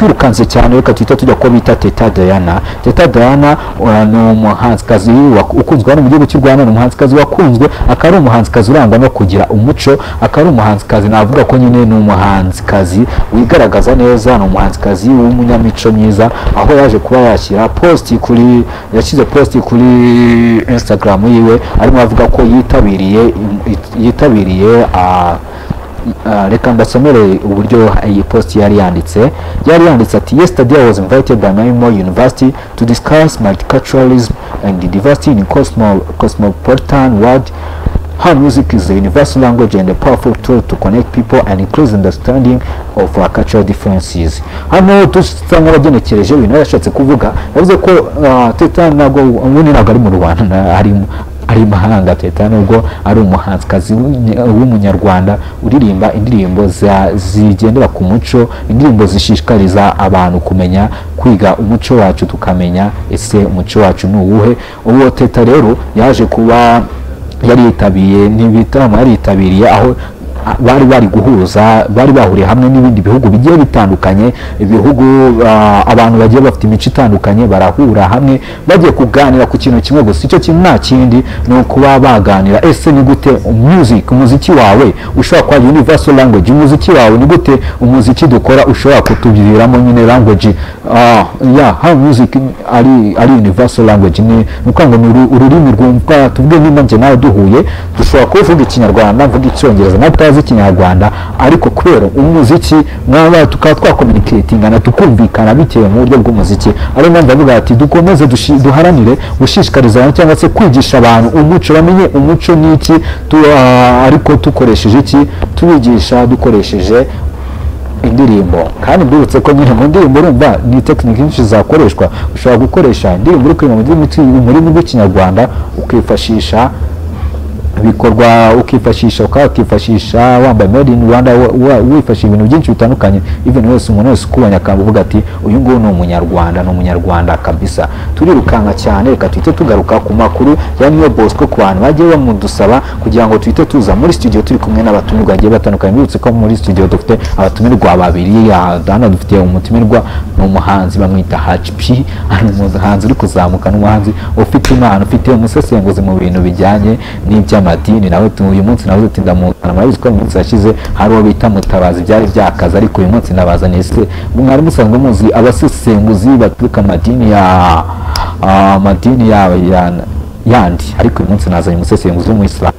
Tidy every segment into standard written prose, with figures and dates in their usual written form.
twirukanze cyane reka twita tujya ko bita Teta Dianna. Teta Dianna ni umuhanzikazi ukunzwe hano mu gihugu cy'u Rwanda, ni umuhanzikazi wakunzwe, akaba ari umuhanzikazi urangwa no kugira umuco, akaba ari umuhanzikazi navuga ko nyine ni umuhanzikazi wigaragaza neza, ni umuhanzikazi w'umunyamico myiza, aho yaje kuba yashyira yashyize post kuri Instagram yiwe arimo avuga ko yitabiriye reka mbasomere uburyo iyi post yari yanditse ati yesterday I was invited by my university to discuss multiculturalism and the diversity in cosmopolitan world, how music is a universal language and a powerful tool to connect people and increase understanding of our cultural differences. Hano tusanga bagenekereje ibintu yashatse kuvuga, yavuze ko Teta ntabwo ari mu Rwanda, ari mahanga. Teta nubwo ari umuhanzikazi w'umunyarwanda uririmba indirimbo zigendera ku muco, indirimbo zishishikariza abantu kumenya kwiga umuco wacu, tukamenya ese umuco wacu ni uwuhe. Uwo Teta rero yaje kuba yaritabiriye n'ibitaramo yaritabiriye, aho bari guhuza, bari bahuriye hamwe n'ibindi bihugu bigiye bitandukanye, ibihugu abantu bagiye bafite imico itandukanye barahura hamwe bagiye kuganira ku kintu kimwe gusa. Icyo kintu nta kindi ni ukuba baganira ese ni gute umuziki wawe ushobora kuba universal language, umuziki wawe ni gute umuziki dukora ushobora kutubiriramo nyine language, how music ari universal language, ni ukwanga ururimi rwumva. Tuvuge niba nje nawe duhuye dushobora kuvuga Ikinyarwanda, mvuga Icyongereza natazi Ikinyarwanda, ariko kubera umuziki mwaba tukaba twakommunicatingana tukumvikana bitewe mu buryo bw'umuziki. Ari mpamvu avuga ati dukomeze duharanire gushishikariza cyangwa se kwigisha abantu umuco, bamenye umuco n'iki, ariko dukoresheje iki, tubigisha dukoresheje indirimbo. Kandi mbibutse ko nyine mu ndirimbo urumva ni tekinike nyinshi zakoreshwa. Ushobora gukoresha indirimbo uri kuririmba mu rurimi rw'Ikinyarwanda ukifashisha bikorwa, ukifashisha wambaye made in Rwanda, wifashisha ibintu byinshi bitandukanye. Even umuntu wese ukubanya akavuga ati uyu nguyu ni umunyarwanda kabisa. Turirukanka cyane, reka twite tugaruka ku makuru ya Niwe Bosco ku bantu bagiye bamudusaba kugira ngo twite tuza muri studio turi kumwe n'abatumirwa bagiye batandukanye. Mbibutse ko muri studio dufite abatumirwa babiri, hano dufite umutumirwa ni umuhanzi bamwita HP, ari umuhanzi uri kuzamuka, n'umuhanzi ufite impano, ufite umusesenguzi mu bintu bijyanye n'iby'amadini. Nawe uyu munsi nawe utindamukana, murabizi ko umunsi yashize hari uwo bita Mutabazi byari byakaza, ariko uyu munsi nabazaniye se mwari musanzwe muzi abasesenguzi baturuka amadini yandi, ariko uyu munsi nazanye umusesenguzi w'umuyisilamu.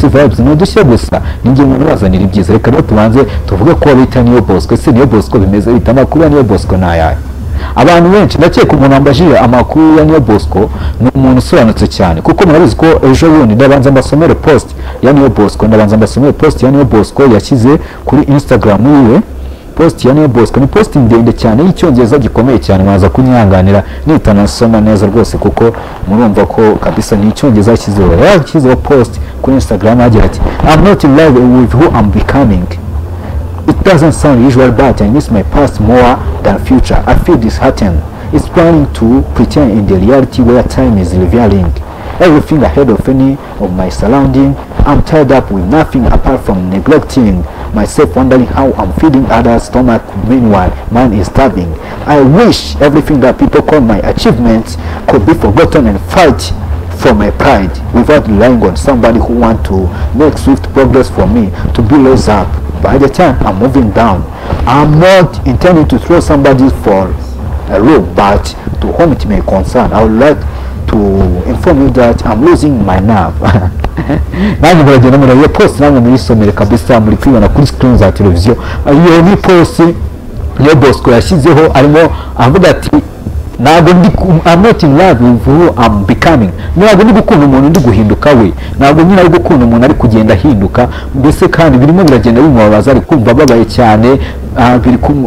Vibes no dushya gusa ninjye umuntu bazanira ibyiza. Reka rero tubanze tuvuge ko bita Niwe Bosco. Ese Niwe Bosco bimeze bita, amakuru ya Niwe Bosco nayaye? Abantu benshi ndakeka umuntu ambajije amakuru ya Niwe Bosco ni umuntu usobanutse cyane, kuko murabizi ko ejo bundi ndabanza mbasomere post ya Niwe Bosco, yashyize kuri Instagram yiwe. Post ya Niwe Bosco ni post ndende cyane y'Icyongereza gikomeye cyane, mwaza kunyanganira nitanasoma neza rwose, kuko murumva ko kabisa ni Icyongereza yashyizeho post kuri Instagram agira ati I'm not in love with who I'm becoming. It doesn't sound usual, but I miss my past more than future. I feel disheartened. It's planning to pretend in the reality where time is revealing everything ahead of any of my surrounding. I'm tied up with nothing apart from neglecting myself, wondering how I'm feeding others' stomach. Meanwhile, mine is starving. I wish everything that people call my achievements could be forgotten and fight for my pride without relying on somebody who wants to make swift progress for me to build us up. By the time I'm moving down, I'm not intending to throw somebody for a rope, but to whom it may concern, I would like to inform you that I'm losing my nerve. Nanjye muragenda murebe post namwe murisomere kabisa, muri kwibona kuri screen za televiziyo. Iyo ni post Niwe Bosco yashyizeho, arimo avuga ati I'm not in love with who I'm becoming. Ntabwo ndi gukunda umuntu ndi guhinduka we, ntabwo nyine ari gukunda umuntu ari kugenda ahinduka, mbese kandi birimo biragenda bimubabaza, ari kumva babaye cyane.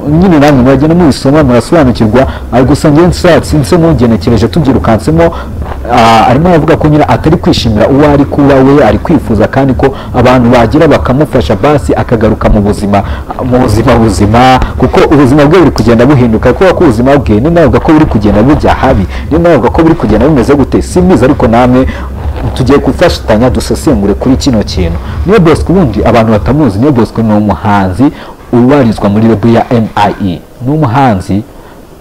Nyine namwe muragenda mubisoma murasobanukirwa, ari gusa njye nse mugenekereje tubyirukansemo. Arimo aravuga ko nyine atari kwishimira uwo ari kuba we, ari kwifuza kandi ko abantu bagira bakamufasha basi akagaruka mu buzima kuko ubuzima bwe buri kugenda buhinduka, kuko ubuzima bwe ni navuga ko buri kugenda bujya habi, ni navuga ko buri kugenda bimeze gute simbizi, ariko namwe tugiye gufashanya dusesengure kuri kino kintu. Niwe Bosco ubundi abantu batamuzi, Niwe Bosco ni umuhanzi ubarizwa muri label ya MIE. n'umuhanzi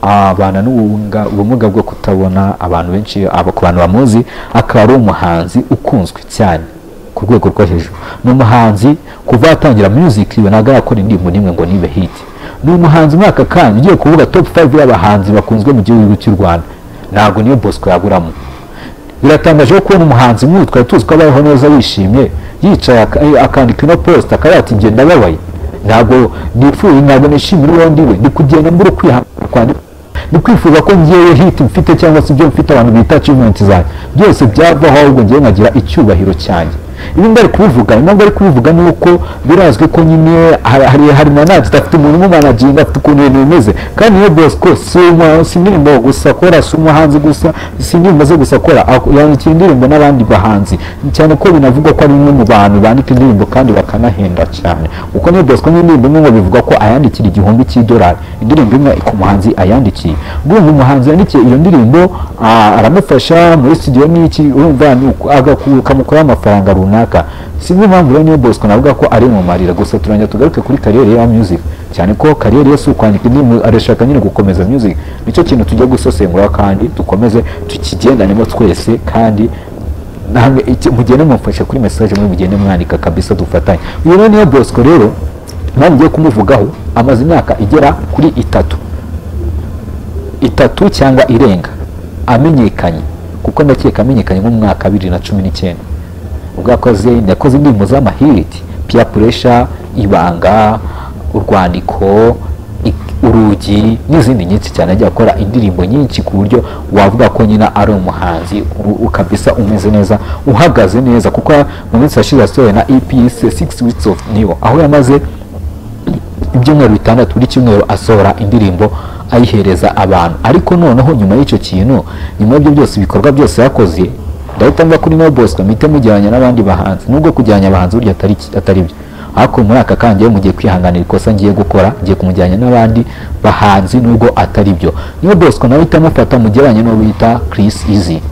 abana n'ubumuga bwo kutabona, abantu benshi ku bantu bamuzi akaba ari umuhanzi ukunzwe cyane ku rwego rwo hejuru. Ni umuhanzi kuva yatangira music ntabwo yakora indirimbo n'imwe ngo nibe hit. Ni umuhanzi muri aka kanya ugiye kuvuga top 5 y'abahanzi bakunzwe mu gihugu cy'u Rwanda, ntabwo Niwe Bosco yaburamo. Biratangaje ko kubona umuhanzi nk'uyu twari tuzi ko abayeho neza yishimye, yicaye akandika ino post akaba ati ngenda ndababaye, ntabwo nifuye, ntabwo nishimira uwo ndiwe, ndi kugenda mbura kwandika, ni kwifuza ko ngiye hit mfite cyangwa se ibyo mfite abantu bita achievement zanjye byose byavaho, ahubwo ngiye nkagira icyubahiro cyanjye. Ibi ndari kubivuga, impamvu ari kubivuga ni uko birazwi ko nyine hari manager afite umuntu umumanaginga, afite ukuntu ibintu bimeze. Kandi Niwe Bosco si indirimbo gusa akora, si umuhanzi gusa, si indirimbo zo gusa akora, yandika indirimbo n'abandi bahanzi, cyane ko binavugwa ko ari umwe mu bantu bandika indirimbo kandi bakanahenda cyane. Uko Niwe Bosco n'indirimbo imwe bivuga ko ayandikira $1,000 indirimbo imwe ku muhanzi ayandikiye. Ubwo umuhanzi yandikiye iyo ndirimbo aramufasha muri studio n'iki, urumva akamukora amafaranga runaka. Sinzi impamvu rero Niwe Bosco navuga ko ari mu marira gusa. Turongera tugaruke kuri kariyeri ya music, cyane ko kariyeri ye si ukwandika indirimbo, arashaka nyine gukomeza music. Nicyo kintu tujya gusesengura kandi dukomeze tukigendanemo twese, kandi namwe mugende mumfashe kuri message muri mugende mwandika kabisa dufatanye. Uyu rero Niwe Bosco rero nani ngiye kumuvugaho amaze imyaka igera kuri itatu cyangwa irenga amenyekanye, kuko ndakeka amenyekanye mu mwaka 2019 ubwo yakoze indirimbo z'amahiriti, peer pressure, ibanga, urwandiko, urugi n'izindi nyinshi cyane. Ajya akora indirimbo nyinshi ku buryo wavuga ko nyina ari umuhanzi ukabisa umeze neza, uhagaze neza, kuko mu minsi yashize yasohoye na EP 6 weeks of Niwe, aho yamaze ibyumweru 6 buri cyumweru asohora indirimbo ayihereza abantu. Ariko noneho nyuma y'icyo kintu, nyuma y'ibyo byose ibikorwa byose yakoze, ndahita mva kuri Niwe Bosco mpite mujyanye n'abandi bahanzi, nubwo kujyanya abahanzi burya atari byo. Ariko muri aka kangiye mugiye kwihanganira ikosa ngiye gukora, ngiye kumujyanya n'abandi bahanzi nubwo atari byo. Niwe Bosco nawe uhita amufata mujyanye no bita Chris Easy.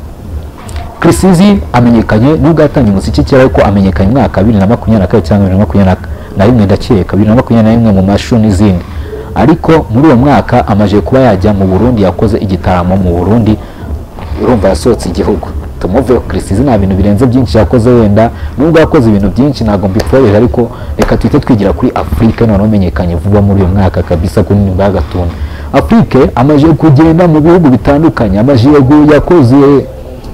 Chris Easy amenyekanye nubwo yatangiye umuziki kera, ariko amenyekanye mu mwaka 2022 cyangwa 2021 ndakeka 2021 mu mashu n'izindi. Ariko muri uwo mwaka amaje kuba yajya mu Burundi, yakoze igitaramo mu Burundi, urumva yasohotse igihugu. Tumuve Chris Easy nta bintu birenze byinshi yakoze, wenda nubwo yakoze ibintu byinshi ntago mbiforeje, ariko reka twite twigira kuri Afrique none umenyekanye vuba muri uyu mwaka kabisa kuri nimba y'agatuntu. Afrique amaje kugenda mu bihugu bitandukanye, amaje yakoze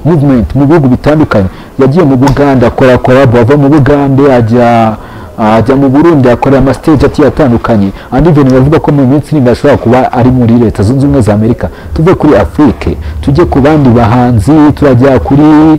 movement mu bihugu bitandukanye, yagiye mu Buganda akora collab, ava mu Buganda ajya mu Burundi akora ama stage atandukanye, andi bintu bavuga ko mu minsi nimba ashobora kuba ari muri Leta Zunze Ubumwe za Amerika. Tuve kuri Afrique tujye ku bandi bahanzi, turajya kuri